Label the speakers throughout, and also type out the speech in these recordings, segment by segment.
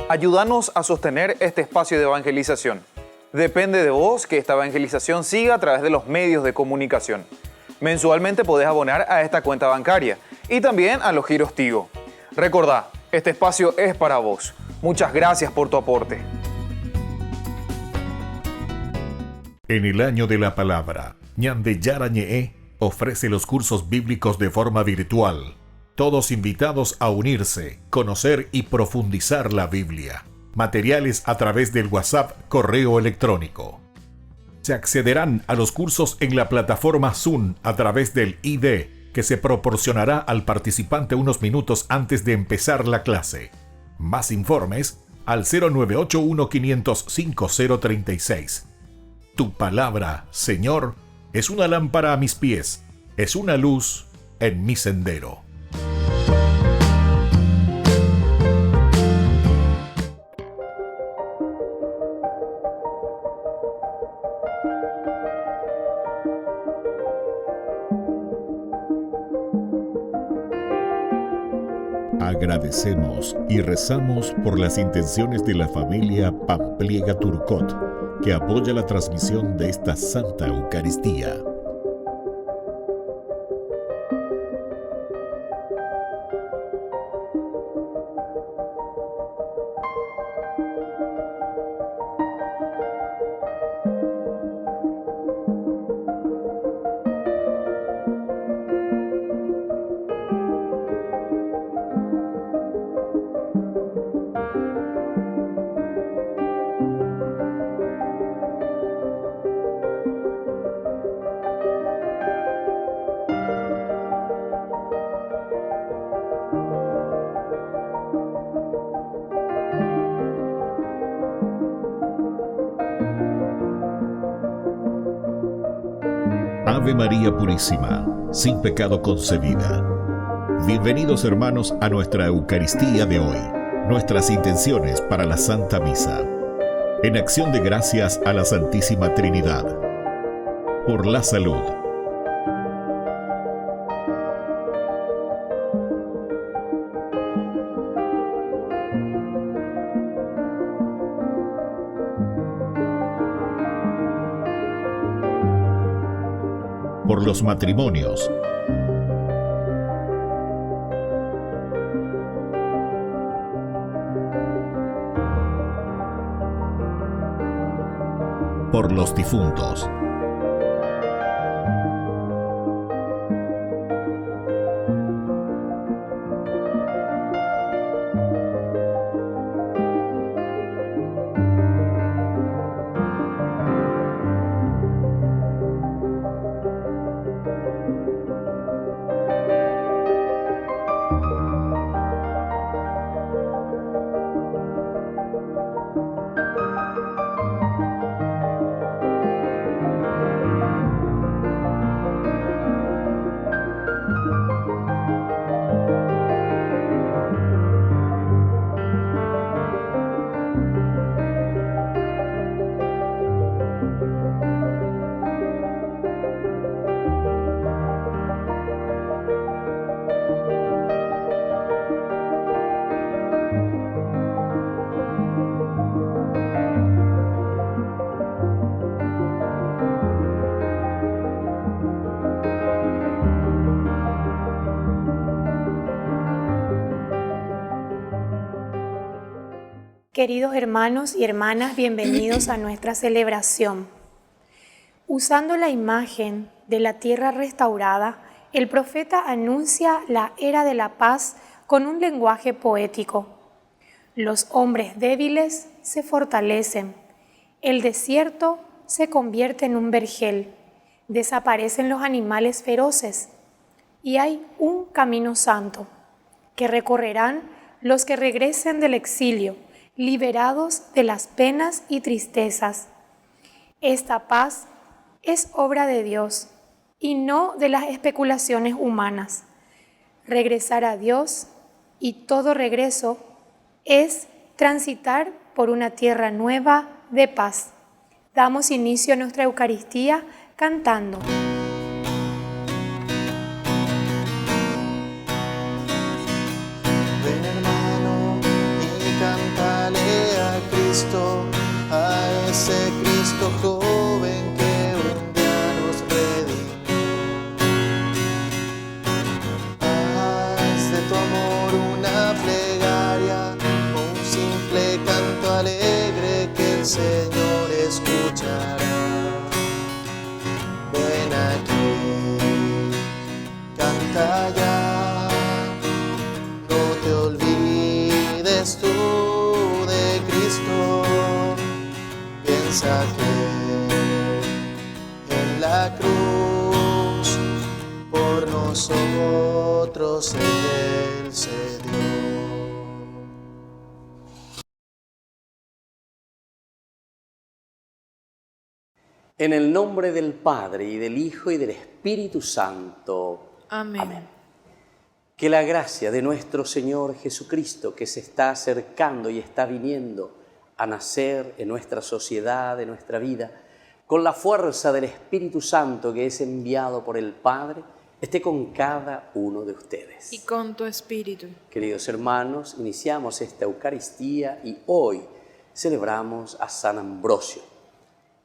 Speaker 1: Ayúdanos a sostener este espacio de evangelización. Depende de vos que esta evangelización siga a través de los medios de comunicación. Mensualmente podés abonar a esta cuenta bancaria y también a los giros Tigo. Recordá, este espacio es para vos. Muchas gracias por tu aporte.
Speaker 2: En el año de la palabra, Ñande Yarañe'e ofrece los cursos bíblicos de forma virtual. Todos invitados a unirse, conocer y profundizar la Biblia. Materiales a través del WhatsApp, correo electrónico. Se accederán a los cursos en la plataforma Zoom a través del ID, que se proporcionará al participante unos minutos antes de empezar la clase. Más informes al 0981-500-5036. Tu palabra, Señor, es una lámpara a mis pies, es una luz en mi sendero. Agradecemos y rezamos por las intenciones de la familia Pampliega Turcot, que apoya la transmisión de esta Santa Eucaristía. Ave María Purísima, sin pecado concebida. Bienvenidos hermanos a nuestra Eucaristía de hoy, nuestras intenciones para la Santa Misa. En acción de gracias a la Santísima Trinidad. Por la salud. Por los matrimonios. Por los difuntos.
Speaker 3: Queridos hermanos y hermanas, bienvenidos a nuestra celebración. Usando la imagen de la tierra restaurada, el profeta anuncia la era de la paz con un lenguaje poético. Los hombres débiles se fortalecen, el desierto se convierte en un vergel, desaparecen los animales feroces y hay un camino santo que recorrerán los que regresen del exilio, liberados de las penas y tristezas. Esta paz es obra de Dios y no de las especulaciones humanas. Regresar a Dios, y todo regreso es transitar por una tierra nueva de paz. Damos inicio a nuestra Eucaristía cantando.
Speaker 4: Ven hermano y cántale Cristo joven que un día nos redimió. Haz de tu amor una plegaria o un simple canto alegre que el Señor escuchará. Ven aquí, canta ya, no te olvides tú de Cristo. Piensa que en la cruz por nosotros Él se dio.
Speaker 5: En el nombre del Padre, y del Hijo, y del Espíritu Santo.
Speaker 6: Amén.
Speaker 5: Amén. Que la gracia de nuestro Señor Jesucristo, que se está acercando y está viniendo a nacer en nuestra sociedad, en nuestra vida, con la fuerza del Espíritu Santo que es enviado por el Padre, esté con cada uno de ustedes.
Speaker 6: Y con tu espíritu.
Speaker 5: Queridos hermanos, iniciamos esta Eucaristía y hoy celebramos a San Ambrosio.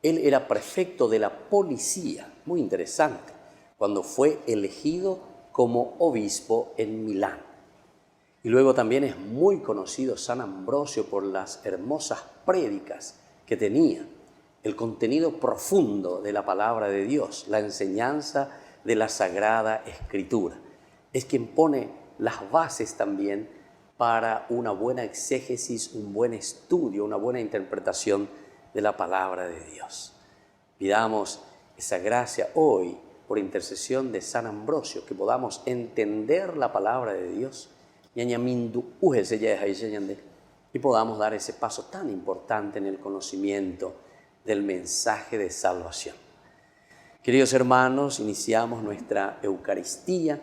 Speaker 5: Él era prefecto de la policía, muy interesante, cuando fue elegido como obispo en Milán. Y luego también es muy conocido San Ambrosio por las hermosas prédicas que tenía, el contenido profundo de la palabra de Dios, la enseñanza de la Sagrada Escritura. Es quien pone las bases también para una buena exégesis, un buen estudio, una buena interpretación de la palabra de Dios. Pidamos esa gracia hoy, por intercesión de San Ambrosio, que podamos entender la palabra de Dios y podamos dar ese paso tan importante en el conocimiento del mensaje de salvación. Queridos hermanos, iniciamos nuestra Eucaristía.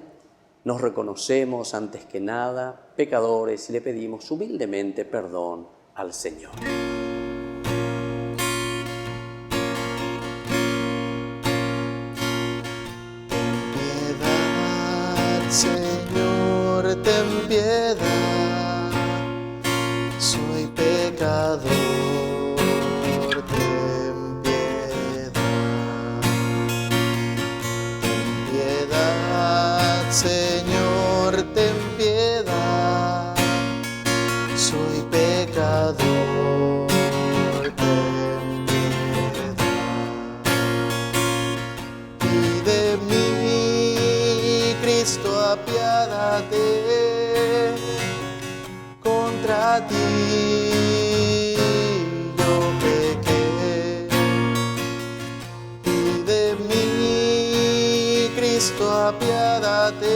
Speaker 5: Nos reconocemos antes que nada pecadores y le pedimos humildemente perdón al Señor.
Speaker 4: Señor, ten piedad, soy pecador, ten piedad. Ten piedad, Señor, ten piedad, soy pecador, ten piedad. Y de mí, Cristo, apiádate, contra ti yo pequé. Y de mí, Cristo, apiádate,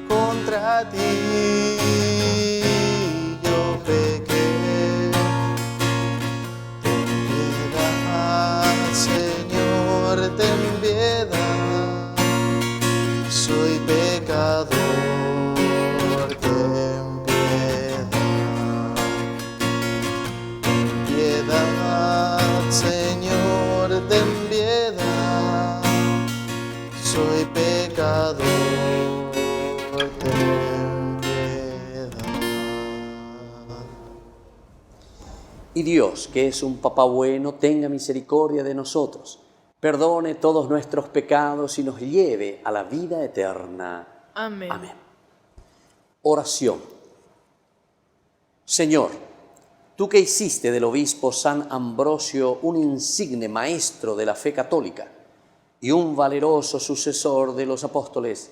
Speaker 4: contra ti yo pequé. Ten piedad, Señor, ten piedad, soy pecador, ten piedad. Ten piedad, Señor, ten piedad, soy pecador, ten piedad.
Speaker 5: Y Dios, que es un Papá bueno, tenga misericordia de nosotros, perdone todos nuestros pecados y nos lleve a la vida eterna.
Speaker 6: Amén.
Speaker 5: Amén. Oración. Señor, tú que hiciste del obispo San Ambrosio un insigne maestro de la fe católica y un valeroso sucesor de los apóstoles,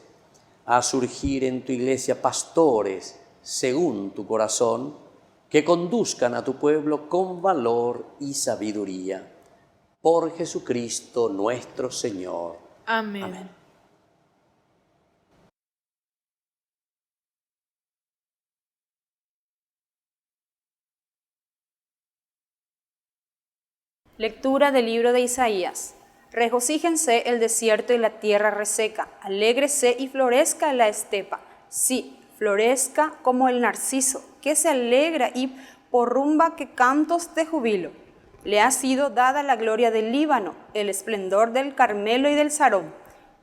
Speaker 5: haz surgir en tu iglesia pastores según tu corazón, que conduzcan a tu pueblo con valor y sabiduría. Por Jesucristo nuestro Señor.
Speaker 6: Amén.
Speaker 5: Amén.
Speaker 7: Lectura del libro de Isaías. Regocíjense el desierto y la tierra reseca, alégrese y florezca la estepa. Sí, florezca como el narciso, que se alegra y porrumba que cantos de júbilo. Le ha sido dada la gloria del Líbano, el esplendor del Carmelo y del Sarón.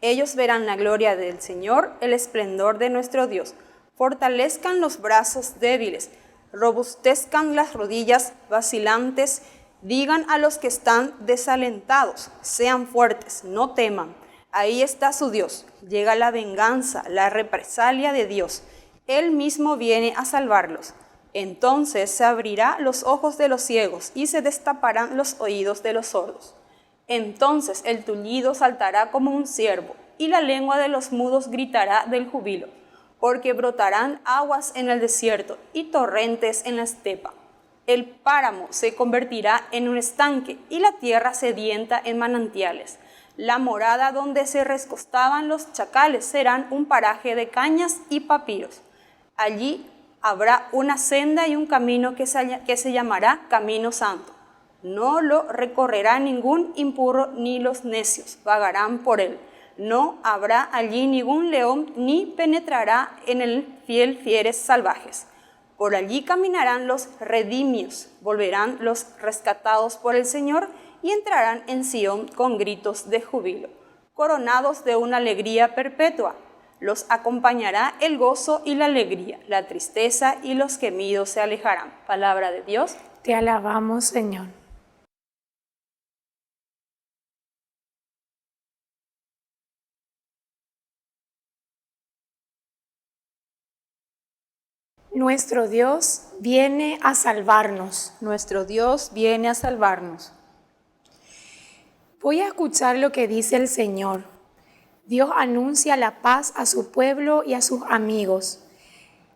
Speaker 7: Ellos verán la gloria del Señor, el esplendor de nuestro Dios. Fortalezcan los brazos débiles, robustezcan las rodillas vacilantes, Digan a los que están desalentados, sean fuertes, no teman. Ahí está su Dios. Llega la venganza, la represalia de Dios. Él mismo viene a salvarlos. Entonces se abrirá los ojos de los ciegos y se destaparán los oídos de los sordos. Entonces el tullido saltará como un ciervo y la lengua de los mudos gritará del júbilo, porque brotarán aguas en el desierto y torrentes en la estepa. El páramo se convertirá en un estanque y la tierra sedienta en manantiales. La morada donde se recostaban los chacales serán un paraje de cañas y papiros. Allí habrá una senda y un camino que se llamará Camino Santo. No lo recorrerá ningún impuro ni los necios vagarán por él. No habrá allí ningún león ni penetrará en el fieres salvajes. Por allí caminarán los redimios, volverán los rescatados por el Señor y entrarán en Sión con gritos de júbilo, coronados de una alegría perpetua. Los acompañará el gozo y la alegría, la tristeza y los gemidos se alejarán. Palabra de Dios.
Speaker 3: Te alabamos, Señor. Nuestro Dios viene a salvarnos.
Speaker 7: Nuestro Dios viene a salvarnos.
Speaker 3: Voy a escuchar lo que dice el Señor. Dios anuncia la paz a su pueblo y a sus amigos.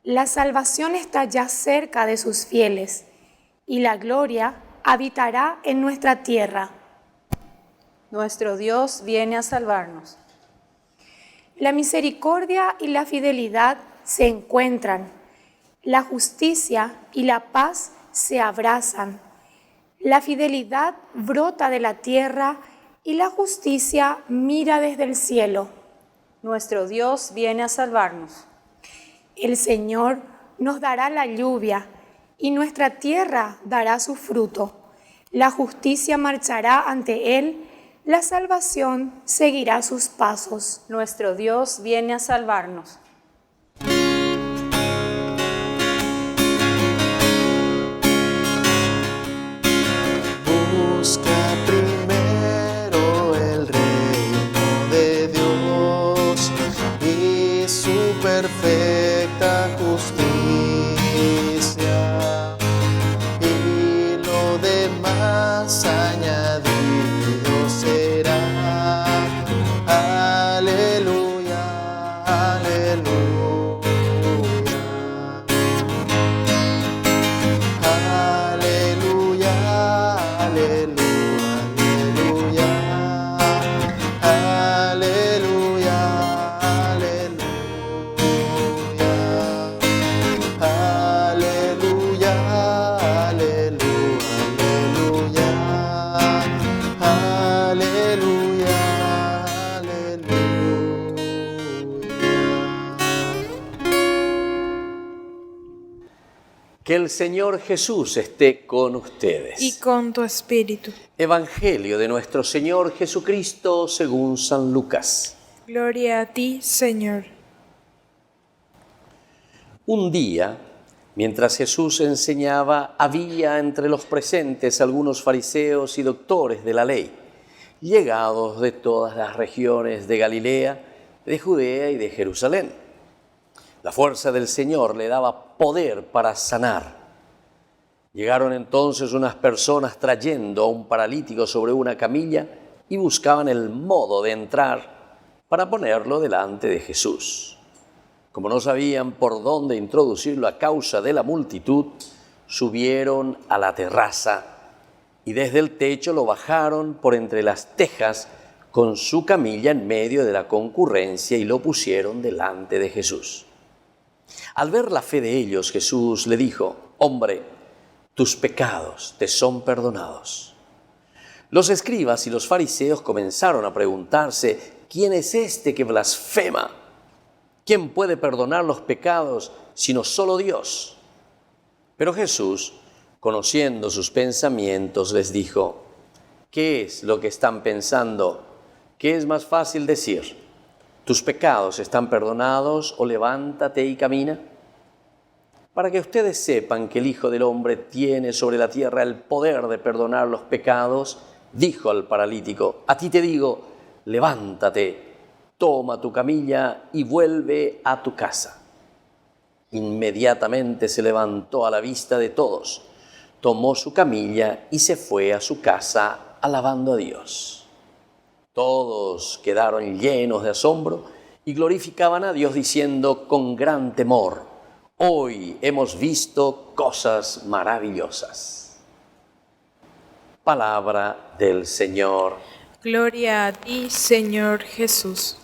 Speaker 3: La salvación está ya cerca de sus fieles y la gloria habitará en nuestra tierra.
Speaker 7: Nuestro Dios viene a salvarnos.
Speaker 3: La misericordia y la fidelidad se encuentran. La justicia y la paz se abrazan. La fidelidad brota de la tierra y la justicia mira desde el cielo.
Speaker 7: Nuestro Dios viene a salvarnos.
Speaker 3: El Señor nos dará la lluvia y nuestra tierra dará su fruto. La justicia marchará ante Él, la salvación seguirá sus pasos.
Speaker 7: Nuestro Dios viene a salvarnos.
Speaker 4: Busca primero el reino de Dios y su perfecta justicia, y lo demás añadido será. Aleluya, aleluya. Aleluya, aleluya, aleluya, aleluya, aleluya,
Speaker 5: Que el Señor Jesús esté con ustedes.
Speaker 6: Y con tu espíritu.
Speaker 5: Evangelio de nuestro Señor Jesucristo según San Lucas.
Speaker 6: Gloria a ti, Señor.
Speaker 5: Un día, mientras Jesús enseñaba, había entre los presentes algunos fariseos y doctores de la ley, llegados de todas las regiones de Galilea, de Judea y de Jerusalén. La fuerza del Señor le daba poder para sanar. Llegaron entonces unas personas trayendo a un paralítico sobre una camilla y buscaban el modo de entrar para ponerlo delante de Jesús. Como no sabían por dónde introducirlo a causa de la multitud, subieron a la terraza y desde el techo lo bajaron por entre las tejas con su camilla en medio de la concurrencia y lo pusieron delante de Jesús. Al ver la fe de ellos, Jesús le dijo: «Hombre, tus pecados te son perdonados». Los escribas y los fariseos comenzaron a preguntarse: ¿quién es este que blasfema? ¿Quién puede perdonar los pecados sino solo Dios? Pero Jesús, conociendo sus pensamientos, les dijo: ¿qué es lo que están pensando? ¿Qué es más fácil decir? ¿Tus pecados están perdonados o levántate y camina? para que ustedes sepan que el Hijo del Hombre tiene sobre la tierra el poder de perdonar los pecados, dijo al paralítico: a ti te digo, levántate, toma tu camilla y vuelve a tu casa. Inmediatamente se levantó a la vista de todos, tomó su camilla y se fue a su casa alabando a Dios. Todos quedaron llenos de asombro y glorificaban a Dios diciendo con gran temor: hoy hemos visto cosas maravillosas. Palabra del Señor.
Speaker 6: Gloria a ti, Señor Jesús.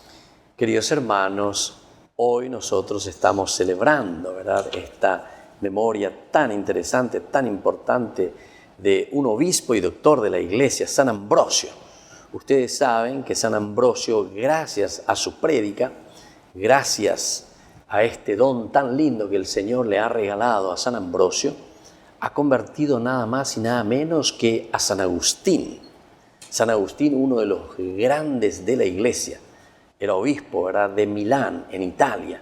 Speaker 5: Queridos hermanos, hoy nosotros estamos celebrando, ¿verdad?, esta memoria tan interesante, tan importante de un obispo y doctor de la Iglesia, San Ambrosio. Ustedes saben que San Ambrosio, gracias a su prédica, gracias a este don tan lindo que el Señor le ha regalado a San Ambrosio, ha convertido nada más y nada menos que a San Agustín. San Agustín, uno de los grandes de la Iglesia, era obispo, ¿verdad?, de Milán, en Italia.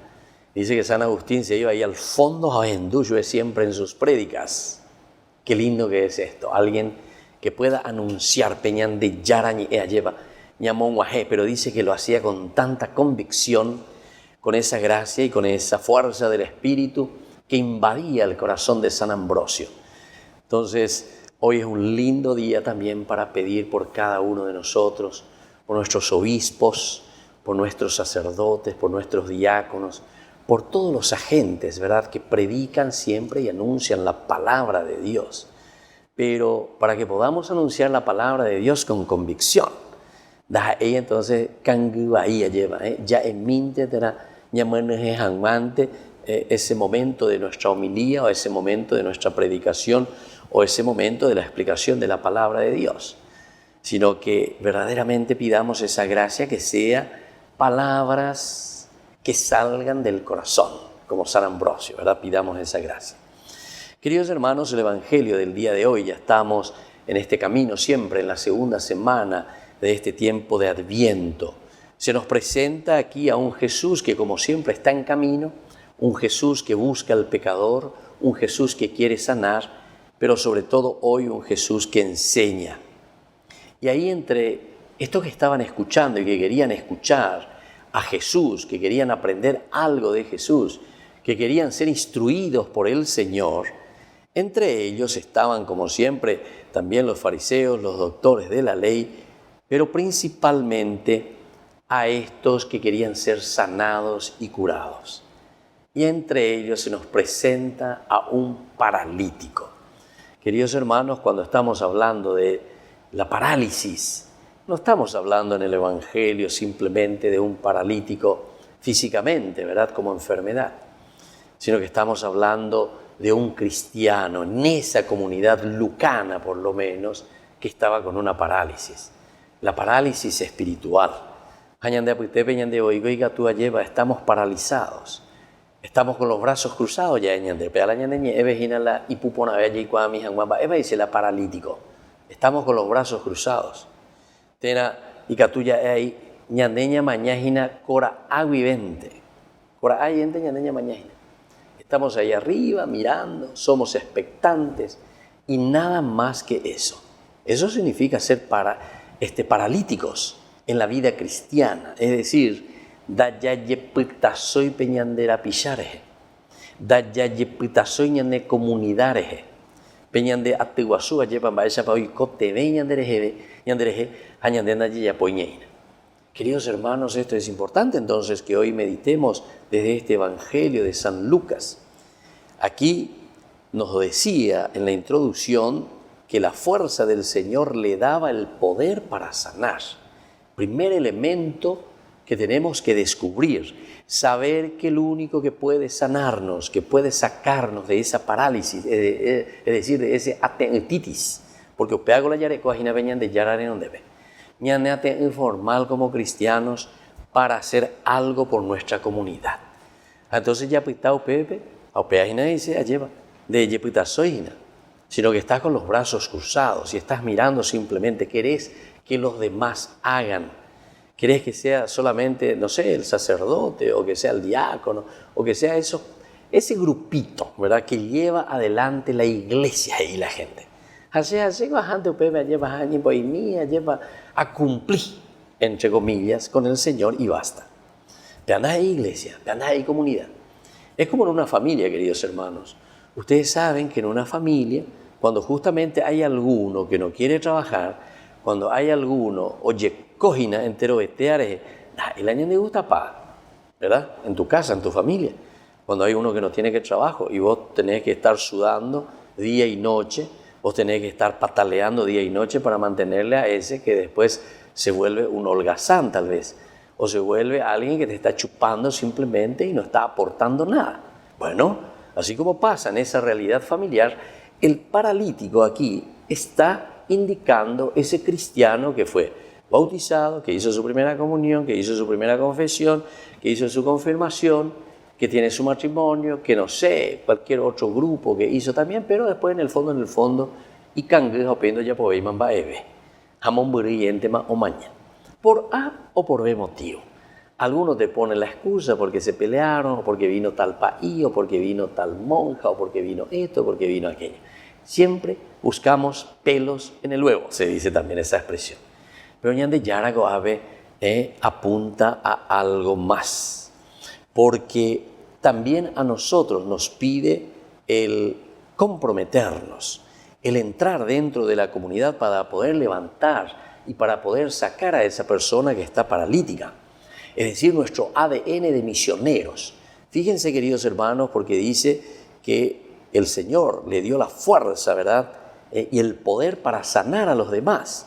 Speaker 5: Dice que San Agustín se iba ahí al fondo a Endullo siempre en sus prédicas. Qué lindo que es esto, alguien que pueda anunciar peñan de yarañi lleva ñamón guajé, pero dice que lo hacía con tanta convicción, con esa gracia y con esa fuerza del Espíritu que invadía el corazón de San Ambrosio. Entonces, hoy es un lindo día también para pedir por cada uno de nosotros, por nuestros obispos, por nuestros sacerdotes, por nuestros diáconos, por todos los agentes, ¿verdad?, que predican siempre y anuncian la palabra de Dios. Pero para que podamos anunciar la palabra de Dios con convicción, ella entonces ya en mente ese momento de nuestra homilía o ese momento de nuestra predicación o ese momento de la explicación de la palabra de Dios, sino que verdaderamente pidamos esa gracia que sea palabras que salgan del corazón, como San Ambrosio, ¿verdad? Pidamos esa gracia. Queridos hermanos, el Evangelio del día de hoy, ya estamos en este camino siempre en la segunda semana de este tiempo de Adviento. Se nos presenta aquí a un Jesús que como siempre está en camino, un Jesús que busca al pecador, un Jesús que quiere sanar, pero sobre todo hoy un Jesús que enseña. Y ahí entre estos que estaban escuchando y que querían escuchar a Jesús, que querían aprender algo de Jesús, que querían ser instruidos por el Señor, entre ellos estaban, como siempre, también los fariseos, los doctores de la ley, pero principalmente a estos que querían ser sanados y curados. Y entre ellos se nos presenta a un paralítico. Queridos hermanos, cuando estamos hablando de la parálisis, no estamos hablando en el Evangelio simplemente de un paralítico físicamente, ¿verdad?, como enfermedad, sino que estamos hablando de un cristiano en esa comunidad lucana, por lo menos, que estaba con una parálisis, la parálisis espiritual. Estamos paralizados, estamos con los brazos cruzados ya, la paralítico, estamos con los brazos cruzados. Tena y catuya hay ñandeña mañajina cora agüivente. Cora ayente ñandeña mañajina. Estamos ahí arriba mirando, somos expectantes y nada más que eso. Eso significa ser paralíticos en la vida cristiana, es decir, dayayepitasoy peñandera pichareje, dayayepitasoy ñande comunidareje, peñande atiguazúa llevan baesa pa hoy cote ñandereje añandena yapoñeina. Queridos hermanos, esto es importante entonces que hoy meditemos desde este Evangelio de San Lucas. Aquí nos decía en la introducción que la fuerza del Señor le daba el poder para sanar. Primer elemento que tenemos que descubrir, saber que el único que puede sanarnos, que puede sacarnos de esa parálisis, es decir, de ese atentitis, porque peago la yareco ajina veñan de yarare donde ve. Ñaneate informal como cristianos para hacer algo por nuestra comunidad. Entonces ya pitao pepe, a peajina dice lleva de yepita soina, sino que estás con los brazos cruzados y estás mirando simplemente, querés que los demás hagan, querés que sea solamente, no sé, el sacerdote o que sea el diácono o que sea esos ese grupito, ¿verdad?, que lleva adelante la iglesia y la gente. Lleva a cumplir, entre comillas, con el Señor y basta. Vean iglesia, vean comunidad. Es como en una familia, queridos hermanos. Ustedes saben que en una familia, cuando justamente hay alguno que no quiere trabajar, cuando hay alguno, oye, cojina entero esteare, el año le gusta pa, ¿verdad? En tu casa, en tu familia. Cuando hay uno que no tiene que trabajo y vos tenés que estar sudando día y noche, vos tenés que estar pataleando día y noche para mantenerle a ese que después se vuelve un holgazán tal vez, o se vuelve alguien que te está chupando simplemente y no está aportando nada. Bueno, así como pasa en esa realidad familiar, el paralítico aquí está indicando ese cristiano que fue bautizado, que hizo su primera comunión, que hizo su primera confesión, que hizo su confirmación, que tiene su matrimonio, que no sé, cualquier otro grupo que hizo también, pero después en el fondo, y canguejo pendo ya por man va eve, jamón brillante más o mañana, por A o por B motivo. Algunos te ponen la excusa porque se pelearon, o porque vino tal país, o porque vino tal monja, o porque vino esto, o porque vino aquello. Siempre buscamos pelos en el huevo, se dice también esa expresión. Pero Ñande Yarago Ave apunta a algo más, porque también a nosotros nos pide el comprometernos, el entrar dentro de la comunidad para poder levantar y para poder sacar a esa persona que está paralítica. Es decir, nuestro ADN de misioneros. Fíjense, queridos hermanos, porque dice que el Señor le dio la fuerza, ¿verdad?, y el poder para sanar a los demás.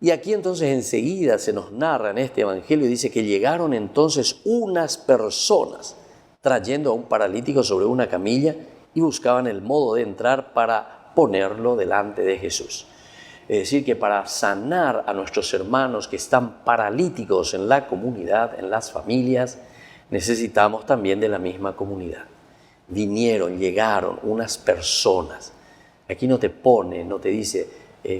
Speaker 5: Y aquí entonces enseguida se nos narra en este evangelio, dice que llegaron entonces unas personas trayendo a un paralítico sobre una camilla y buscaban el modo de entrar para ponerlo delante de Jesús. Es decir, que para sanar a nuestros hermanos que están paralíticos en la comunidad, en las familias, necesitamos también de la misma comunidad. Llegaron unas personas. Aquí no te pone, no te dice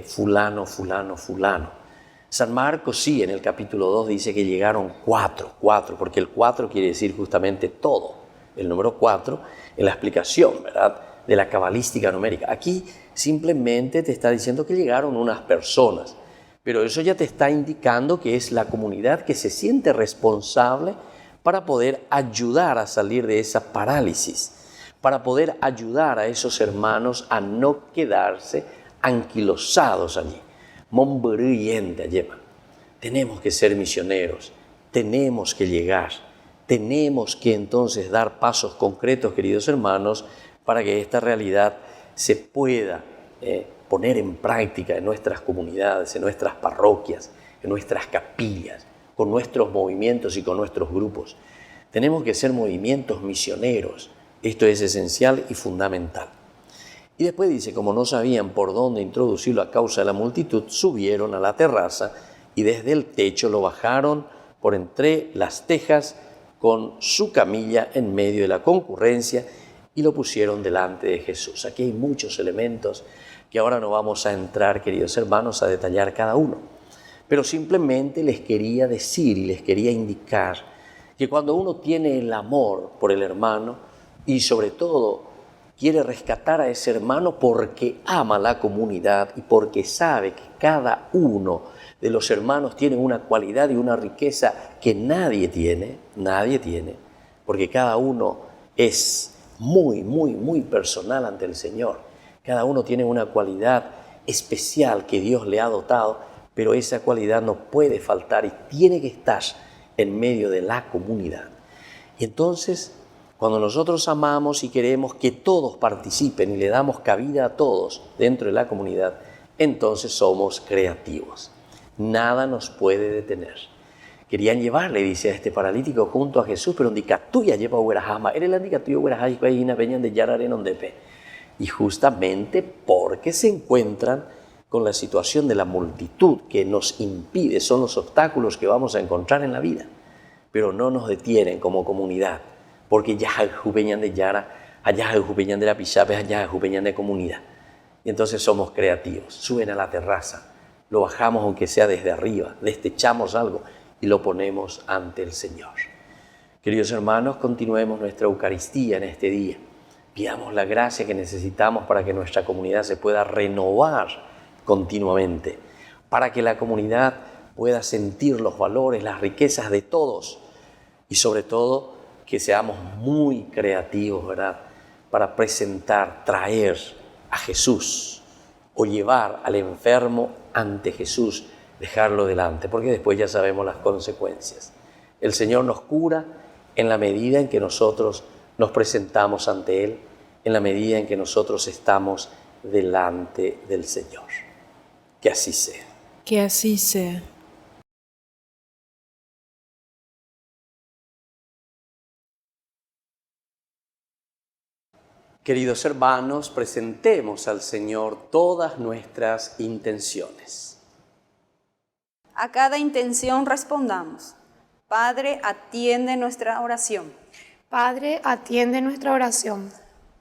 Speaker 5: fulano, fulano, fulano. San Marcos sí, en el capítulo 2 dice que llegaron cuatro, porque el 4 quiere decir justamente todo. El número 4 en la explicación, ¿verdad?, de la cabalística numérica. Aquí simplemente te está diciendo que llegaron unas personas, pero eso ya te está indicando que es la comunidad que se siente responsable para poder ayudar a salir de esa parálisis, para poder ayudar a esos hermanos a no quedarse anquilosados allí. Tenemos que ser misioneros, tenemos que llegar, tenemos que entonces dar pasos concretos, queridos hermanos, para que esta realidad se pueda poner en práctica en nuestras comunidades, en nuestras parroquias, en nuestras capillas, con nuestros movimientos y con nuestros grupos. Tenemos que ser movimientos misioneros. Esto es esencial y fundamental. Y después dice, como no sabían por dónde introducirlo a causa de la multitud, subieron a la terraza y desde el techo lo bajaron por entre las tejas con su camilla en medio de la concurrencia y lo pusieron delante de Jesús. Aquí hay muchos elementos que ahora no vamos a entrar, queridos hermanos, a detallar cada uno. Pero simplemente les quería decir y les quería indicar que cuando uno tiene el amor por el hermano y sobre todo quiere rescatar a ese hermano porque ama la comunidad y porque sabe que cada uno de los hermanos tiene una cualidad y una riqueza que nadie tiene, porque cada uno es muy personal ante el Señor. Cada uno tiene una cualidad especial que Dios le ha dotado, pero esa cualidad no puede faltar y tiene que estar en medio de la comunidad. Y entonces, cuando nosotros amamos y queremos que todos participen y le damos cabida a todos dentro de la comunidad, entonces somos creativos. Nada nos puede detener. Querían llevarle, dice, a este paralítico junto a Jesús, pero ndicatuya lleva uerajama. Era el ndicatuya uerajama de Yararenondepe. Y justamente porque se encuentran con la situación de la multitud que nos impide, son los obstáculos que vamos a encontrar en la vida, pero no nos detienen como comunidad, porque ya jupeñan de Yara, allá jupeñan de la Pichape, allá jupeñan de comunidad. Y entonces somos creativos, suben a la terraza, lo bajamos aunque sea desde arriba, destechamos algo y lo ponemos ante el Señor. Queridos hermanos, continuemos nuestra Eucaristía en este día. Pidamos la gracia que necesitamos para que nuestra comunidad se pueda renovar continuamente, para que la comunidad pueda sentir los valores, las riquezas de todos y sobre todo que seamos muy creativos, ¿verdad?, para presentar, traer a Jesús o llevar al enfermo ante Jesús, dejarlo delante, porque después ya sabemos las consecuencias. El Señor nos cura en la medida en que nosotros nos presentamos ante Él, en la medida en que nosotros estamos delante del Señor. Que así sea.
Speaker 6: Que así sea.
Speaker 5: Queridos hermanos, presentemos al Señor todas nuestras intenciones.
Speaker 7: A cada intención respondamos: Padre, atiende nuestra oración.
Speaker 3: Padre, atiende nuestra oración.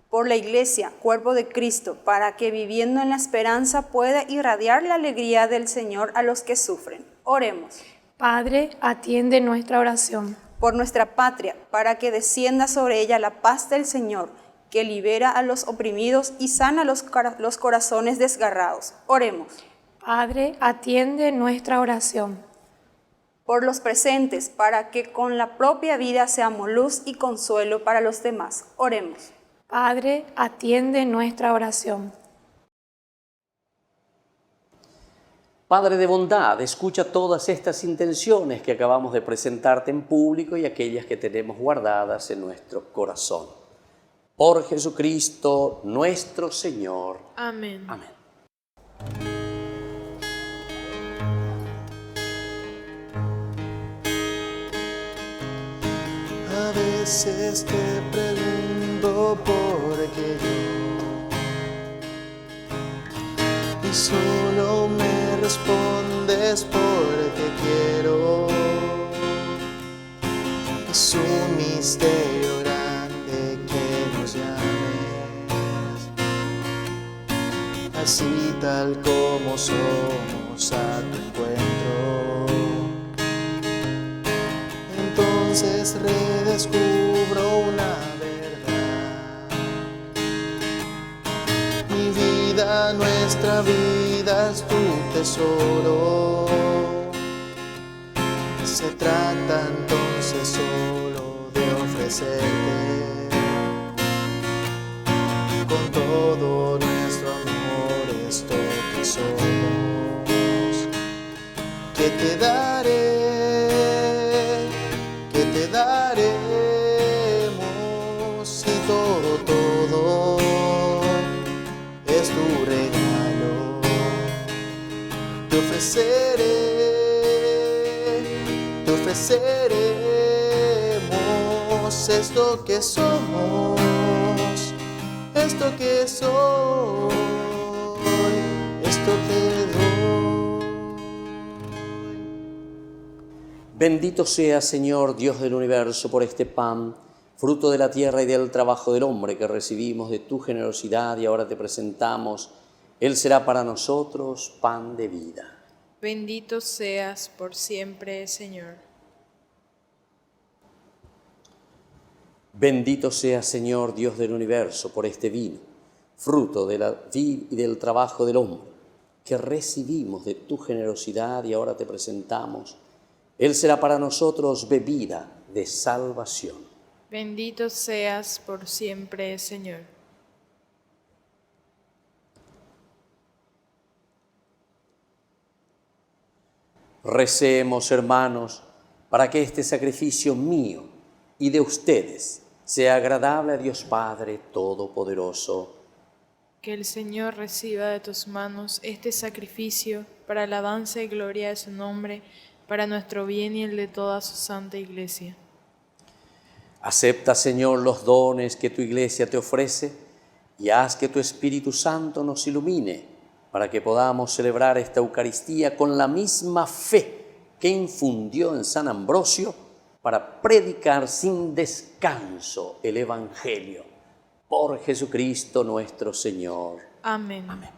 Speaker 7: Por la Iglesia, cuerpo de Cristo, para que viviendo en la esperanza pueda irradiar la alegría del Señor a los que sufren. Oremos.
Speaker 3: Padre, atiende nuestra oración.
Speaker 7: Por nuestra patria, para que descienda sobre ella la paz del Señor, que libera a los oprimidos y sana los corazones desgarrados. Oremos.
Speaker 3: Padre, atiende nuestra oración.
Speaker 7: Por los presentes, para que con la propia vida seamos luz y consuelo para los demás. Oremos.
Speaker 3: Padre, atiende nuestra oración.
Speaker 5: Padre de bondad, escucha todas estas intenciones que acabamos de presentarte en público y aquellas que tenemos guardadas en nuestro corazón. Por Jesucristo nuestro Señor.
Speaker 6: Amén.
Speaker 5: Amén.
Speaker 4: A veces te pregunto por qué yo, y solo me respondes porque quiero. Es un misterio grande que nos llames, así tal como somos a tu encuentro. Entonces redescubro una verdad. Mi vida, nuestra vida es tu tesoro. Se trata entonces solo de ofrecerte con todo nuestro amor esto que somos. Que te daré, que te daremos, y todo es tu regalo. Te ofreceremos esto que somos, esto que soy, esto que doy.
Speaker 5: Bendito sea, Señor, Dios del universo, por este pan, fruto de la tierra y del trabajo del hombre que recibimos de tu generosidad y ahora te presentamos. Él será para nosotros pan de vida.
Speaker 6: Bendito seas por siempre, Señor.
Speaker 5: Bendito sea, Señor, Dios del universo, por este vino, fruto de la vid y del trabajo del hombre, que recibimos de tu generosidad y ahora te presentamos. Él será para nosotros bebida de salvación.
Speaker 6: Bendito seas por siempre, Señor.
Speaker 5: Recemos, hermanos, para que este sacrificio mío y de ustedes sea agradable a Dios Padre Todopoderoso.
Speaker 6: Que el Señor reciba de tus manos este sacrificio para alabanza y gloria de su nombre, para nuestro bien y el de toda su santa Iglesia.
Speaker 5: Acepta, Señor, los dones que tu Iglesia te ofrece y haz que tu Espíritu Santo nos ilumine para que podamos celebrar esta Eucaristía con la misma fe que infundió en San Ambrosio para predicar sin descanso el Evangelio. Por Jesucristo nuestro Señor.
Speaker 6: Amén.
Speaker 5: Amén.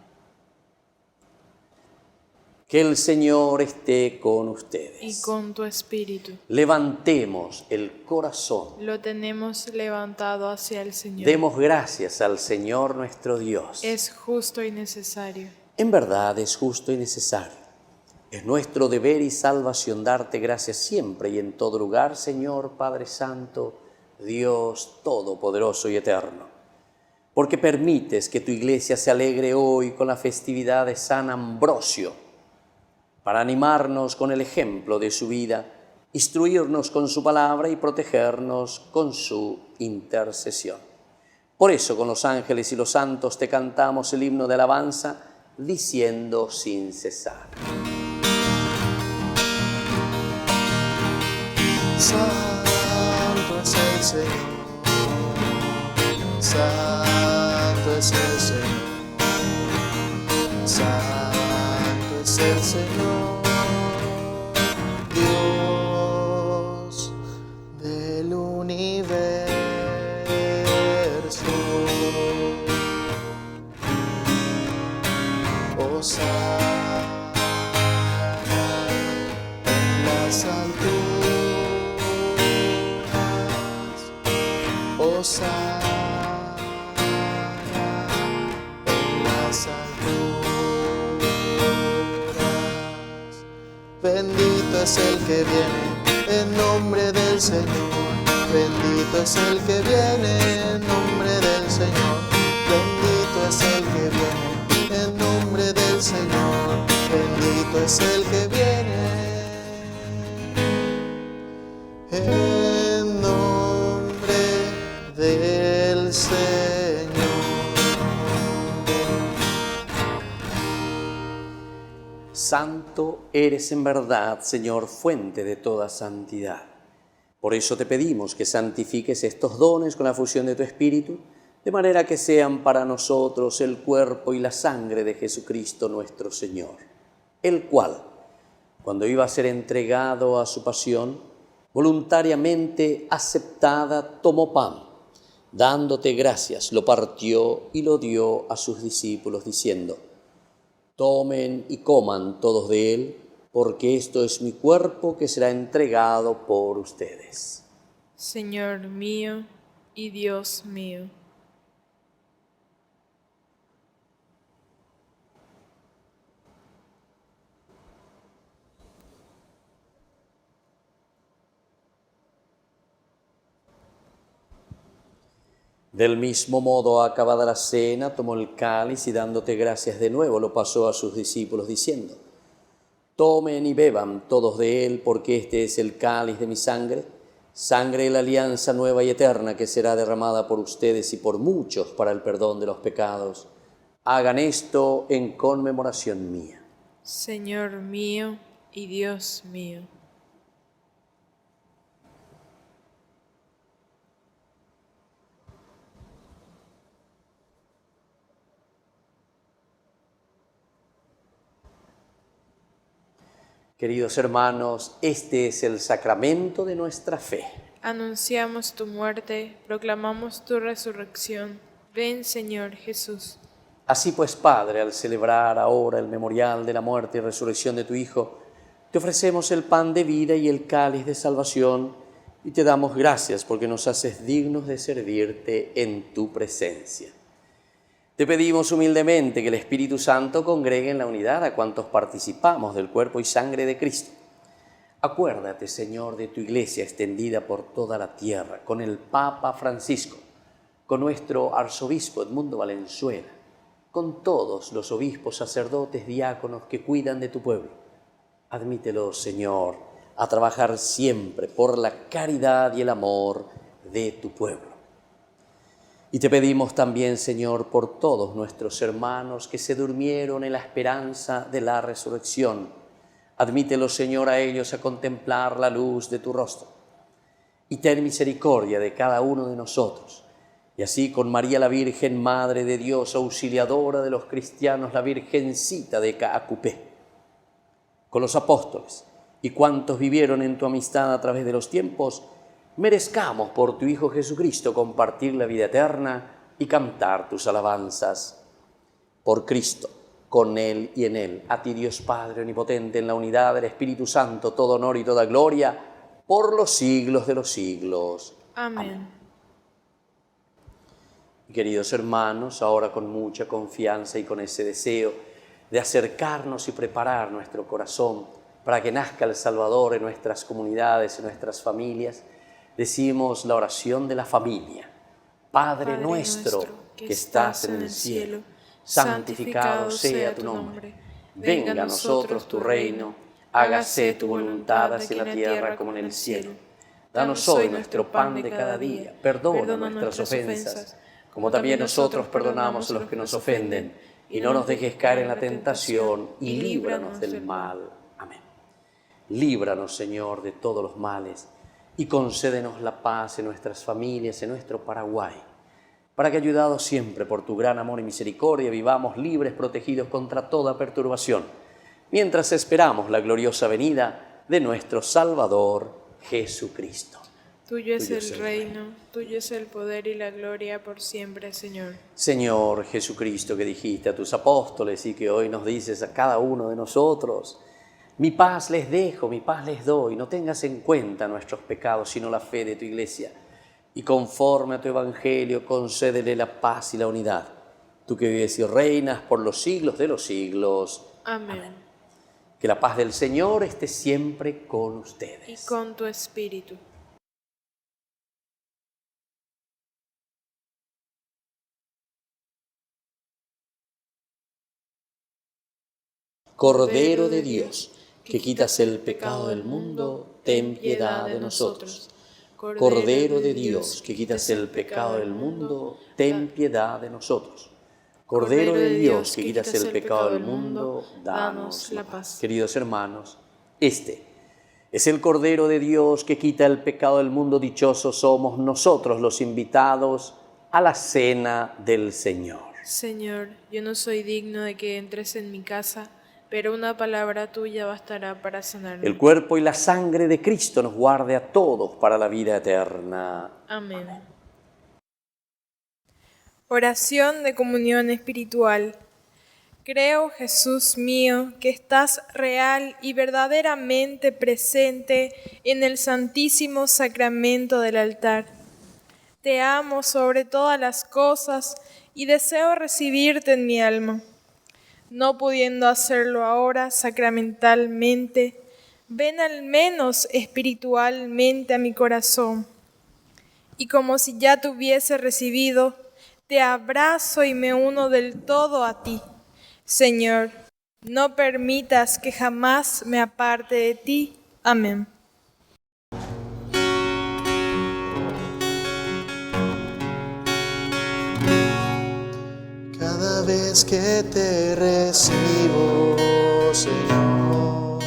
Speaker 5: Que el Señor esté con ustedes.
Speaker 6: Y con tu espíritu.
Speaker 5: Levantemos el corazón.
Speaker 6: Lo tenemos levantado hacia el Señor.
Speaker 5: Demos gracias al Señor nuestro Dios.
Speaker 6: Es justo y necesario.
Speaker 5: En verdad es justo y necesario. Es nuestro deber y salvación darte gracias siempre y en todo lugar, Señor Padre Santo, Dios Todopoderoso y Eterno. Porque permites que tu iglesia se alegre hoy con la festividad de San Ambrosio, para animarnos con el ejemplo de su vida, instruirnos con su palabra y protegernos con su intercesión. Por eso con los ángeles y los santos te cantamos el himno de alabanza, diciendo sin cesar.
Speaker 4: Santo es el Señor, santo es el Señor, santo es el Señor, Dios del universo. Hosana en las alturas, hosana en las alturas. Bendito es el que viene en nombre del Señor, bendito es el que viene en nombre del Señor, bendito es el que viene en nombre del Señor, bendito es el que viene en nombre del Señor.
Speaker 5: Santo eres en verdad, Señor, fuente de toda santidad. Por eso te pedimos que santifiques estos dones con la fusión de tu Espíritu, de manera que sean para nosotros el cuerpo y la sangre de Jesucristo nuestro Señor, el cual, cuando iba a ser entregado a su pasión, voluntariamente aceptada, tomó pan, dándote gracias, lo partió y lo dio a sus discípulos, diciendo: tomen y coman todos de él, porque esto es mi cuerpo que será entregado por ustedes.
Speaker 6: Señor mío y Dios mío.
Speaker 5: Del mismo modo, acabada la cena, tomó el cáliz y dándote gracias de nuevo, lo pasó a sus discípulos diciendo: tomen y beban todos de él, porque este es el cáliz de mi sangre, sangre de la alianza nueva y eterna que será derramada por ustedes y por muchos para el perdón de los pecados. Hagan esto en conmemoración mía.
Speaker 6: Señor mío y Dios mío.
Speaker 5: Queridos hermanos, este es el sacramento de nuestra fe.
Speaker 6: Anunciamos tu muerte, proclamamos tu resurrección. Ven, Señor Jesús.
Speaker 5: Así pues, Padre, al celebrar ahora el memorial de la muerte y resurrección de tu Hijo, te ofrecemos el pan de vida y el cáliz de salvación y te damos gracias porque nos haces dignos de servirte en tu presencia. Te pedimos humildemente que el Espíritu Santo congregue en la unidad a cuantos participamos del cuerpo y sangre de Cristo. Acuérdate, Señor, de tu Iglesia extendida por toda la tierra, con el Papa Francisco, con nuestro arzobispo Edmundo Valenzuela, con todos los obispos, sacerdotes, diáconos que cuidan de tu pueblo. Admítelos, Señor, a trabajar siempre por la caridad y el amor de tu pueblo. Y te pedimos también, Señor, por todos nuestros hermanos que se durmieron en la esperanza de la resurrección. Admítelos, Señor, a ellos a contemplar la luz de tu rostro. Y ten misericordia de cada uno de nosotros. Y así con María la Virgen, Madre de Dios, auxiliadora de los cristianos, la Virgencita de Caacupé, con los apóstoles y cuantos vivieron en tu amistad a través de los tiempos, merezcamos por tu Hijo Jesucristo compartir la vida eterna y cantar tus alabanzas. Por Cristo, con Él y en Él. A ti, Dios Padre Omnipotente, en la unidad del Espíritu Santo, todo honor y toda gloria, por los siglos de los siglos.
Speaker 6: Amén.
Speaker 5: Queridos hermanos, ahora con mucha confianza y con ese deseo de acercarnos y preparar nuestro corazón para que nazca el Salvador en nuestras comunidades, en nuestras familias, decimos la oración de la familia. Padre nuestro que estás en el cielo, santificado sea tu nombre. Venga a nosotros tu reino, hágase tu voluntad así en la tierra como en el cielo. Danos hoy nuestro pan de cada día, perdona nuestras ofensas, como también nosotros perdonamos a los que nos ofenden, y no nos dejes caer en la tentación, y líbranos del mal. Amén. Líbranos, Señor, de todos los males, y concédenos la paz en nuestras familias, en nuestro Paraguay, para que, ayudados siempre por tu gran amor y misericordia, vivamos libres, protegidos contra toda perturbación, mientras esperamos la gloriosa venida de nuestro Salvador Jesucristo.
Speaker 6: Tuyo es el reino, tuyo es el poder y la gloria por siempre, Señor.
Speaker 5: Señor Jesucristo, que dijiste a tus apóstoles y que hoy nos dices a cada uno de nosotros, mi paz les dejo, mi paz les doy, no tengas en cuenta nuestros pecados, sino la fe de tu iglesia. Y conforme a tu evangelio, concédele la paz y la unidad. Tú que vives y reinas por los siglos de los siglos.
Speaker 6: Amén.
Speaker 5: Que la paz del Señor esté siempre con ustedes.
Speaker 6: Y con tu espíritu.
Speaker 5: Cordero de Dios, que quitas el pecado del mundo, ten piedad de nosotros. Cordero de Dios, que quitas el pecado del mundo, ten piedad de nosotros. Cordero de Dios, que quitas el pecado del mundo, danos la paz. Queridos hermanos, este es el Cordero de Dios que quita el pecado del mundo. Dichosos somos nosotros los invitados a la cena del Señor.
Speaker 6: Señor, yo no soy digno de que entres en mi casa, pero una palabra tuya bastará para sanarme.
Speaker 5: El cuerpo y la sangre de Cristo nos guarde a todos para la vida eterna.
Speaker 6: Amén. Oración de comunión espiritual. Creo, Jesús mío, que estás real y verdaderamente presente en el santísimo sacramento del altar. Te amo sobre todas las cosas y deseo recibirte en mi alma. No pudiendo hacerlo ahora sacramentalmente, ven al menos espiritualmente a mi corazón. Y como si ya te hubiese recibido, te abrazo y me uno del todo a ti. Señor, no permitas que jamás me aparte de ti. Amén.
Speaker 4: Cada vez que te recibo, Señor,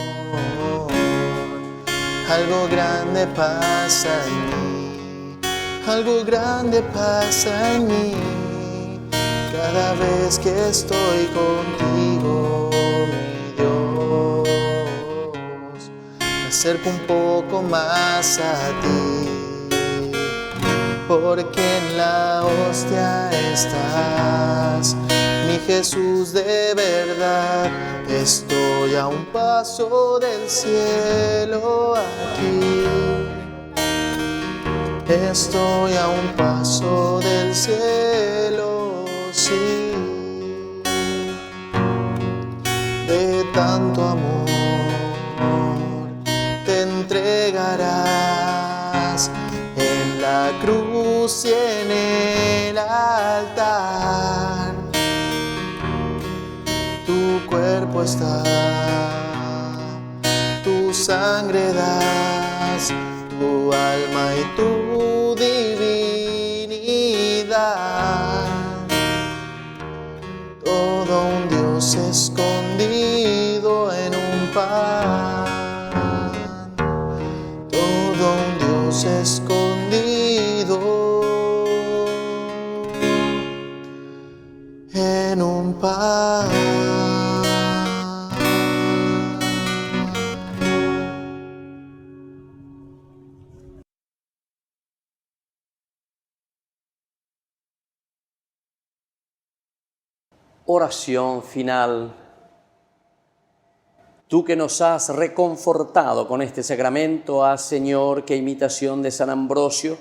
Speaker 4: algo grande pasa en mí, algo grande pasa en mí. Cada vez que estoy contigo, mi Dios, me acerco un poco más a ti, porque en la hostia estás, mi Jesús de verdad. Estoy a un paso del cielo aquí, estoy a un paso del cielo, sí, de tanto amor te entregarás en la cruz y en el altar. Tu cuerpo está, tu sangre das, tu alma y tu divinidad. Todo un Dios escondido en un pan, todo un Dios escondido en un pan.
Speaker 5: Oración final. Tú que nos has reconfortado con este sacramento, haz, Señor, que a imitación de San Ambrosio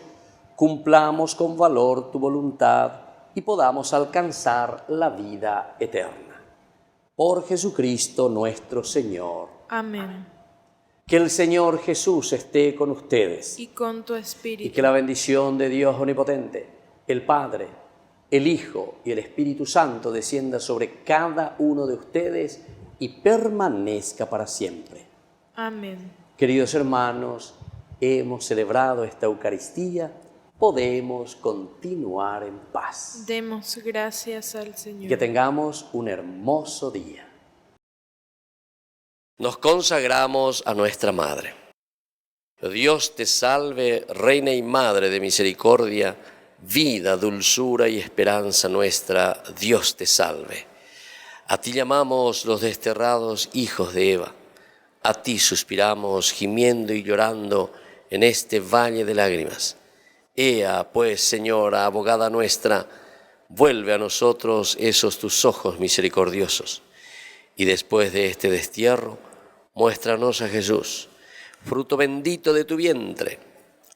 Speaker 5: cumplamos con valor tu voluntad y podamos alcanzar la vida eterna. Por Jesucristo nuestro Señor.
Speaker 6: Amén.
Speaker 5: Que el Señor Jesús esté con ustedes.
Speaker 6: Y con tu espíritu.
Speaker 5: Y que la bendición de Dios Omnipotente, el Padre, el Hijo y el Espíritu Santo descienda sobre cada uno de ustedes y permanezca para siempre.
Speaker 6: Amén.
Speaker 5: Queridos hermanos, hemos celebrado esta Eucaristía, podemos continuar en paz.
Speaker 6: Demos gracias al Señor.
Speaker 5: Que tengamos un hermoso día. Nos consagramos a nuestra Madre. Dios te salve, Reina y Madre de misericordia, vida, dulzura y esperanza nuestra, Dios te salve. A ti llamamos los desterrados hijos de Eva, a ti suspiramos gimiendo y llorando en este valle de lágrimas. Ea, pues, Señora, abogada nuestra, vuelve a nosotros esos tus ojos misericordiosos, y después de este destierro, muéstranos a Jesús, fruto bendito de tu vientre.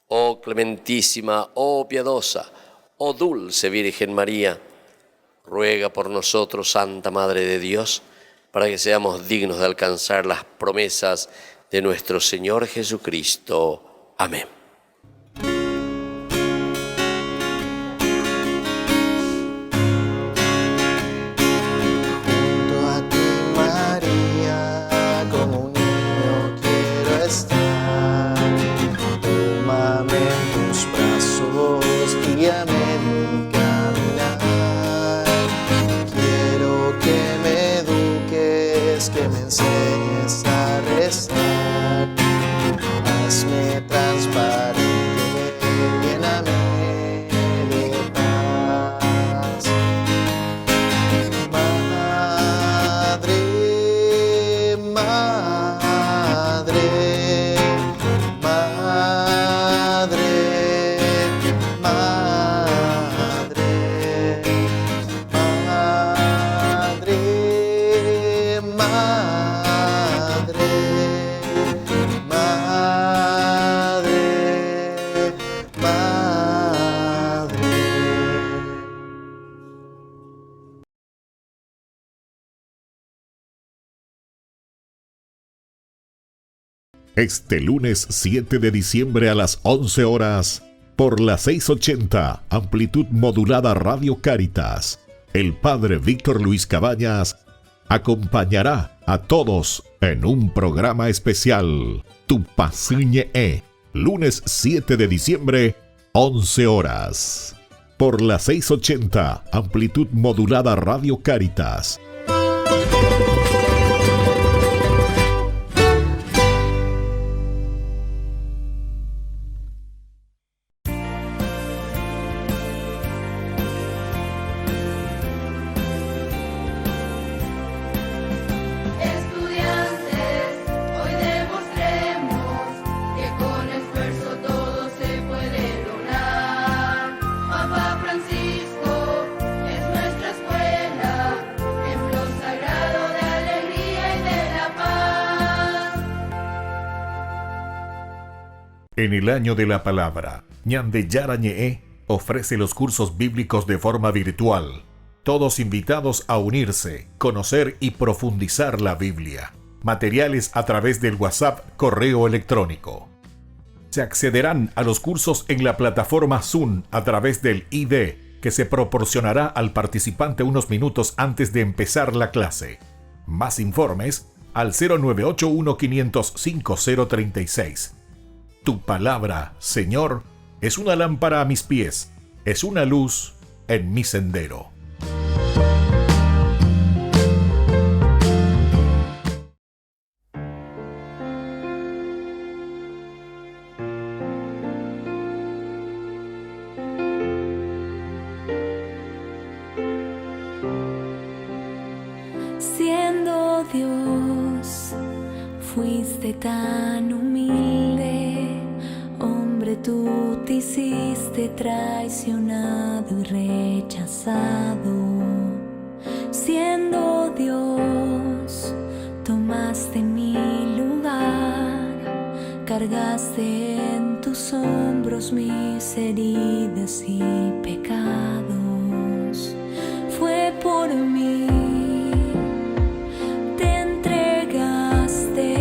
Speaker 5: Oh clementísima, oh piadosa, oh dulce Virgen María, ruega por nosotros, Santa Madre de Dios, para que seamos dignos de alcanzar las promesas de nuestro Señor Jesucristo. Amén.
Speaker 4: Junto a ti, María, como un niño quiero estar. Tómame en tus brazos, guíame en mi caminar. Quiero que me eduques, que me enseñes a rezar. Hazme transparente, lléname de paz. Madre, madre, madre, madre, madre, madre, madre, madre.
Speaker 2: Este lunes 7 de diciembre a las 11 horas, por la 680, amplitud modulada Radio Cáritas, el Padre Víctor Luis Cabañas acompañará a todos en un programa especial, Tu Pasiñe E, lunes 7 de diciembre, 11 horas. Por la 680, amplitud modulada Radio Cáritas.
Speaker 8: Estudiantes, hoy demostremos que con esfuerzo todo se puede lograr. Papa Francisco es nuestra escuela, templo sagrado de alegría y de la paz.
Speaker 2: En el año de la palabra, Ñande Yarañe ofrece los cursos bíblicos de forma virtual. Todos invitados a unirse, conocer y profundizar la Biblia. Materiales a través del WhatsApp, correo electrónico. Se accederán a los cursos en la plataforma Zoom a través del ID, que se proporcionará al participante unos minutos antes de empezar la clase. Más informes al 0981-500-5036. Tu palabra, Señor, es una lámpara a mis pies, es una luz en mi sendero.
Speaker 9: Siendo Dios, fuiste tan humilde, hombre, tú te hiciste traicionado y rechazado. Siendo tomaste mi lugar, cargaste en tus hombros mis heridas y pecados. Fue por mí, te entregaste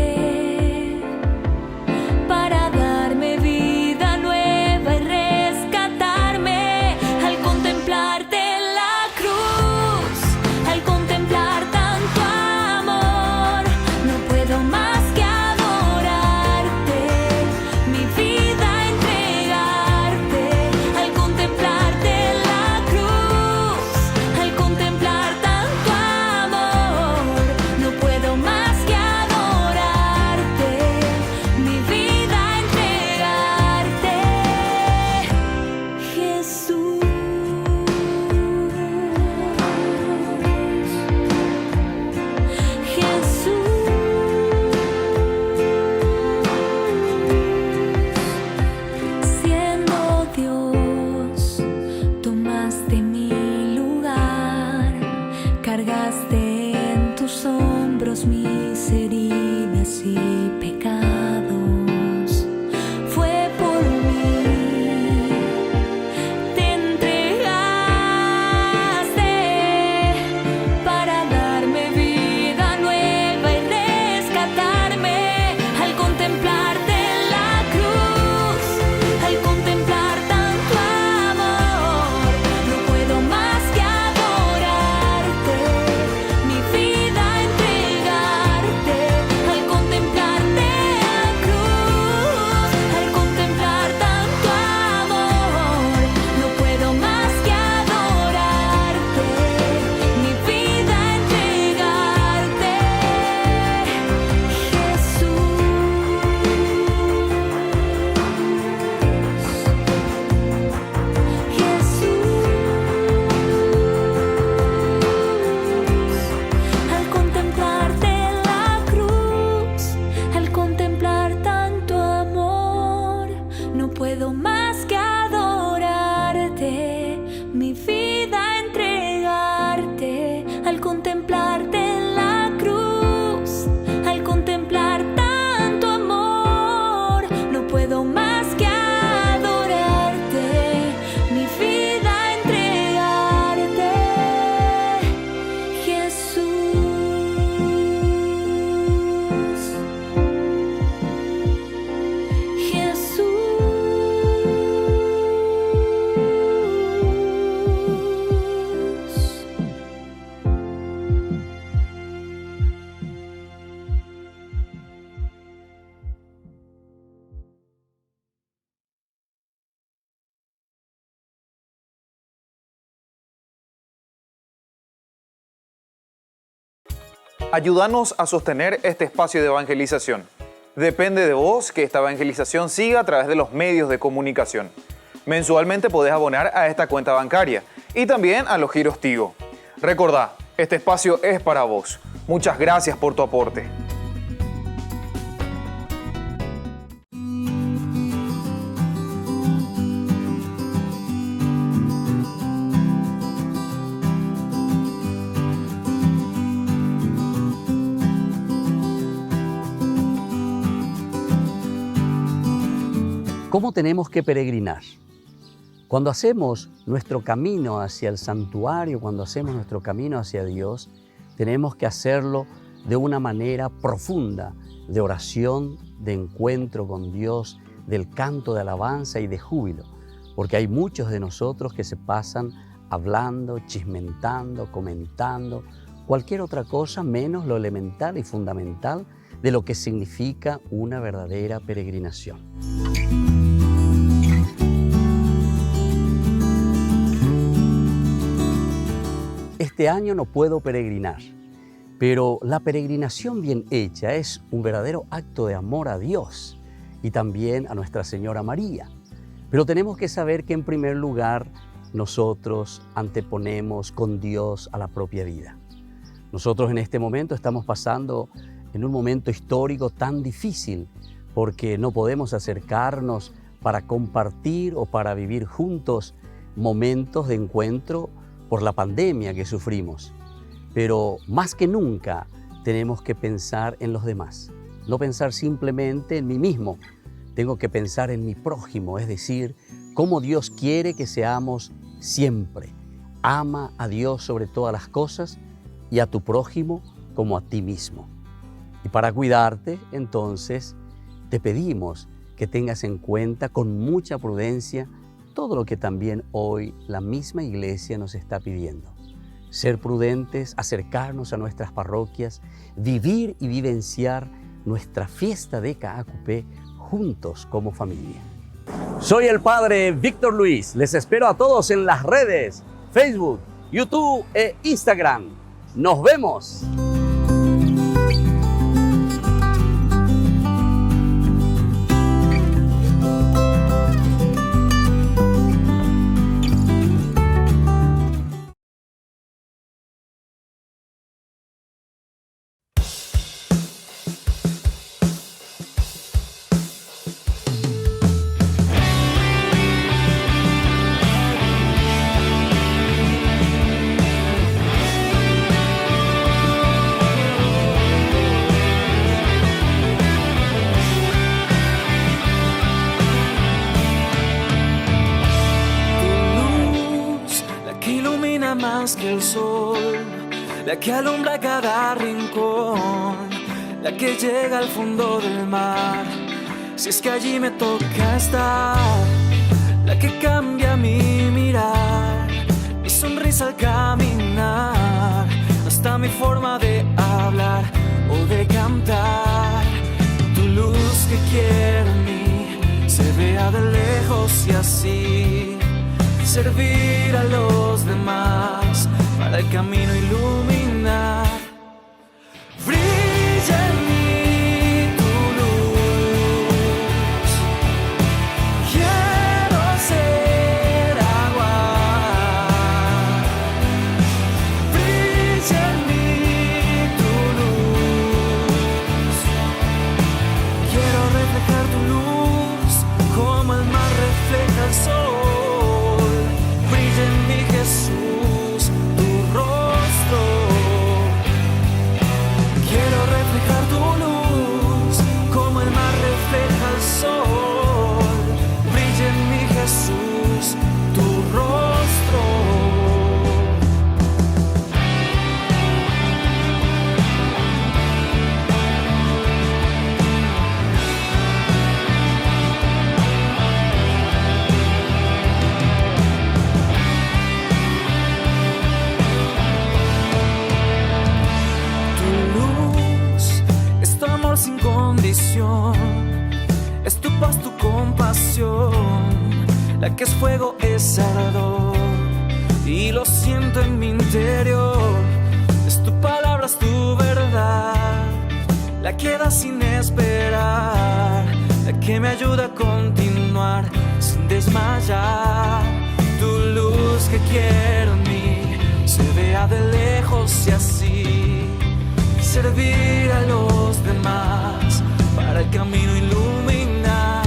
Speaker 9: para darme vida nueva y rescatarme. Al contemplarte en la cruz, al contemplar tanto amor, no puedo más que adorarte, mi vida entregarte. Al contemplarte en la cruz, al contemplar tanto amor, no puedo más que adorarte, mi vida entregarte. Jesús, siendo Dios, tomaste mi lugar, cargaste en tus hombros mis heridas y pecados. Fue por mí, te entregaste para darme vida nueva y rescatarme. Al contemplarte en la cruz, al contemplar tanto amor, no puedo más que adorarte, mi vida entregarte. Al contemplarte en la cruz, al contemplar tanto amor, no puedo más que adorarte, mi vida entregarte. Al contemplarte en la cruz, al contemplar tanto amor, no puedo más que adorarte, mi vida entregarte. Al contemplarte en la cruz, al contemplar tanto amor, no puedo más que adorarte, mi vida entregarte. Jesús.
Speaker 1: Ayúdanos a sostener este espacio de evangelización. Depende de vos que esta evangelización siga a través de los medios de comunicación. Mensualmente podés abonar a esta cuenta bancaria y también a los giros Tigo. Recordá, este espacio es para vos. Muchas gracias por tu aporte.
Speaker 5: ¿Cómo tenemos que peregrinar? Cuando hacemos nuestro camino hacia el santuario, cuando hacemos nuestro camino hacia Dios, tenemos que hacerlo de una manera profunda, de oración, de encuentro con Dios, del canto de alabanza y de júbilo, porque hay muchos de nosotros que se pasan hablando, chismentando, comentando, cualquier otra cosa menos lo elemental y fundamental de lo que significa una verdadera peregrinación. Este año no puedo peregrinar, pero la peregrinación bien hecha es un verdadero acto de amor a Dios y también a Nuestra Señora María. Pero tenemos que saber que en primer lugar nosotros anteponemos con Dios a la propia vida. Nosotros en este momento estamos pasando en un momento histórico tan difícil porque no podemos acercarnos para compartir o para vivir juntos momentos de encuentro por la pandemia que sufrimos. Pero más que nunca tenemos que pensar en los demás. No pensar simplemente en mí mismo. Tengo que pensar en mi prójimo, es decir, cómo Dios quiere que seamos siempre. Ama a Dios sobre todas las cosas y a tu prójimo como a ti mismo. Y para cuidarte, entonces, te pedimos que tengas en cuenta con mucha prudencia todo lo que también hoy la misma Iglesia nos está pidiendo. Ser prudentes, acercarnos a nuestras parroquias, vivir y vivenciar nuestra fiesta de Caacupé juntos como familia. Soy el Padre Víctor Luis. Les espero a todos en las redes, Facebook, YouTube e Instagram. ¡Nos vemos!
Speaker 10: Más que el sol, la que alumbra cada rincón, la que llega al fondo del mar, si es que allí me toca estar, la que cambia mi mirar, mi sonrisa al caminar, hasta mi forma de hablar o de cantar. Tu luz que quiere en mí se vea de lejos y así servir a los demás para el camino iluminar. Brilla en mí tu luz. Quiero ser agua. Brilla en mí tu luz. Quiero reflejar tu luz como el mar refleja el sol. Jesús, tu rostro. Quiero reflejar tu luz como el mar refleja el sol. Brilla en mí, Jesús, tu rostro. Sin condición, es tu paz, tu compasión, la que es fuego, es ardor, y lo siento en mi interior. Es tu palabra, es tu verdad, la que da sin esperar, la que me ayuda a continuar sin desmayar. Tu luz que quiero en mí se vea de lejos y así servir a los demás para el camino iluminar.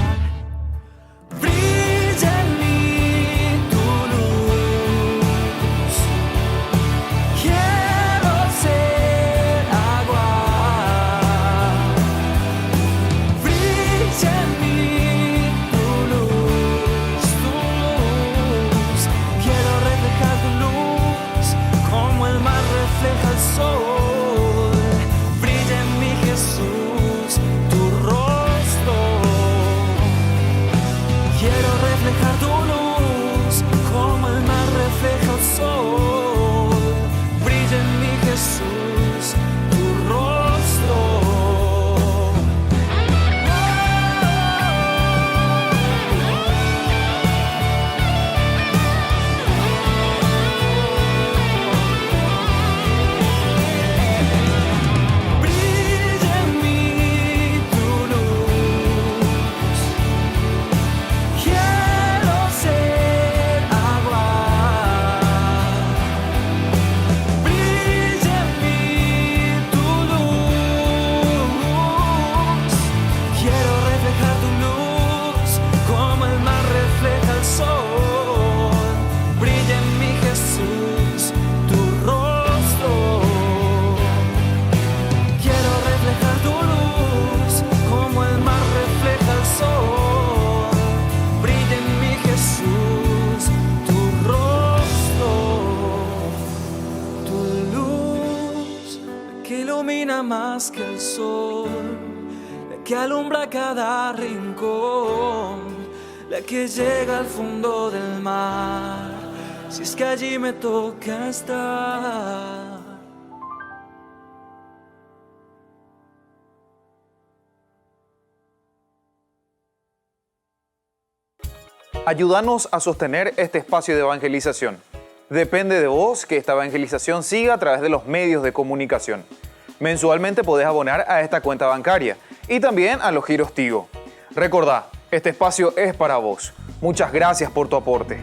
Speaker 10: Brilla en mí tu luz. Quiero ser agua. Brilla en mí tu luz, tu luz. Quiero reflejar tu luz como el mar refleja el sol. Jesús, tu rostro. ilumina más que el sol, la que alumbra cada rincón, la que llega al fondo del mar, si es que allí me toca estar.
Speaker 1: Ayúdanos a sostener este espacio de evangelización. Depende de vos que esta evangelización siga a través de los medios de comunicación. Mensualmente podés abonar a esta cuenta bancaria y también a los giros Tigo. Recordá, este espacio es para vos. Muchas gracias por tu aporte.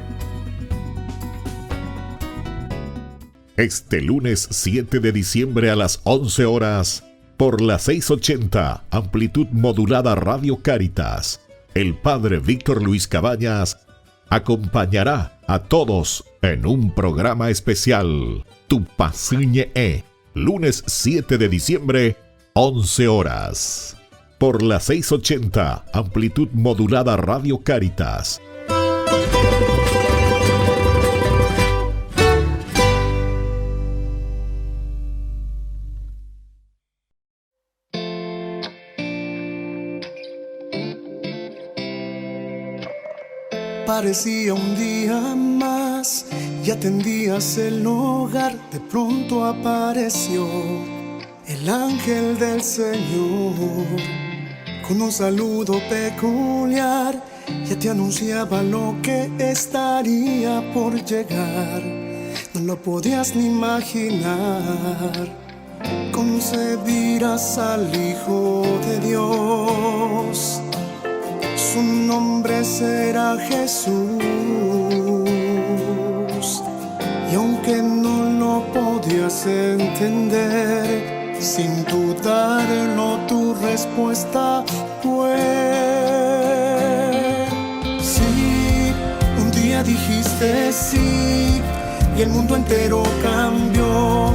Speaker 2: Este lunes 7 de diciembre a las 11 horas, por la 680, amplitud modulada Radio Cáritas, el Padre Víctor Luis Cabañas acompañará a todos en un programa especial, Tu Pasiñe E, lunes 7 de diciembre, 11 horas. Por la 680, amplitud modulada Radio Cáritas.
Speaker 4: Parecía un día más y atendías el hogar. De pronto apareció el ángel del Señor con un saludo peculiar. Ya te anunciaba lo que estaría por llegar. No lo podías ni imaginar. Concebirás al Hijo de Dios. Su nombre será Jesús, y aunque no lo podías entender, sin dudarlo tu respuesta fue sí. Un día dijiste sí, y el mundo entero cambió.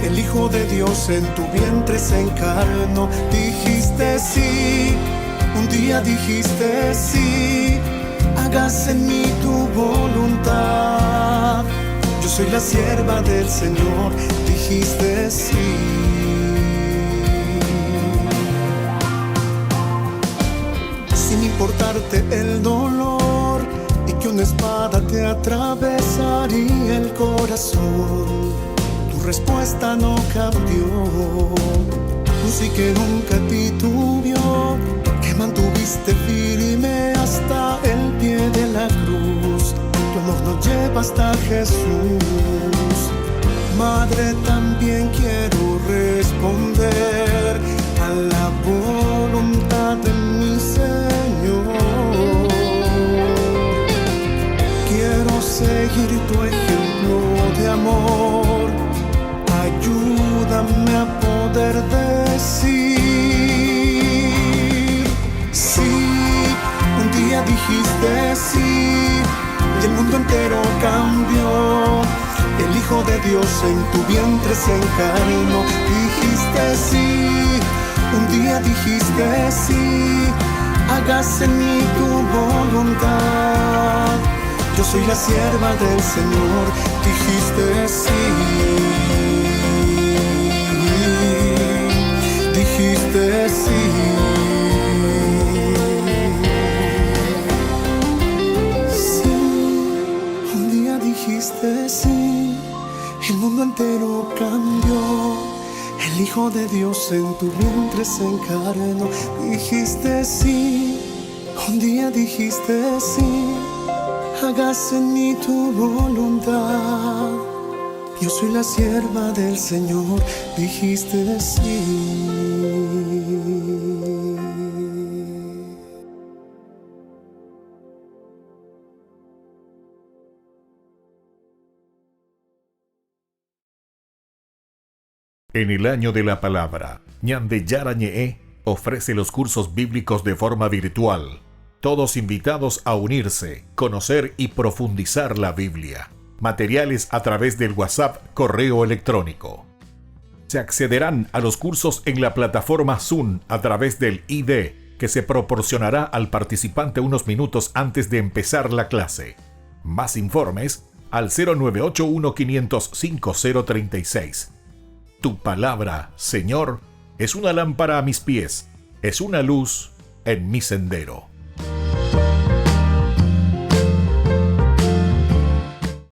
Speaker 4: El Hijo de Dios en tu vientre se encarnó. Dijiste sí. Un día dijiste sí, hágase en mí tu voluntad. Yo soy la sierva del Señor, dijiste sí. Sin importarte el dolor y que una espada te atravesaría el corazón, tu respuesta no cambió. Un sí que nunca titubeó, que mantuviste firme hasta el pie de la cruz. Tu amor nos lleva hasta Jesús. Madre, también quiero responder a la voluntad de mi Señor. Quiero seguir tu ejemplo de amor. Ayúdame a poder decir sí. Un día dijiste sí, y el mundo entero cambió. El Hijo de Dios en tu vientre se encarnó. Dijiste sí, un día dijiste sí, hágase en mí tu voluntad. Yo soy la sierva del Señor, dijiste sí. Dijiste sí. Sí, un día dijiste sí, el mundo entero cambió. El Hijo de Dios en tu vientre se encarnó. Dijiste sí, un día dijiste sí, hágase en mí tu voluntad. Yo soy la sierva del Señor, dijiste sí.
Speaker 2: En el año de la palabra, Ñande Yarañe ofrece los cursos bíblicos de forma virtual. Todos invitados a unirse, conocer y profundizar la Biblia. Materiales a través del WhatsApp, correo electrónico. Se accederán a los cursos en la plataforma Zoom a través del ID, que se proporcionará al participante unos minutos antes de empezar la clase. Más informes al 0981 500 5036. Tu palabra, Señor, es una lámpara a mis pies, es una luz en mi sendero.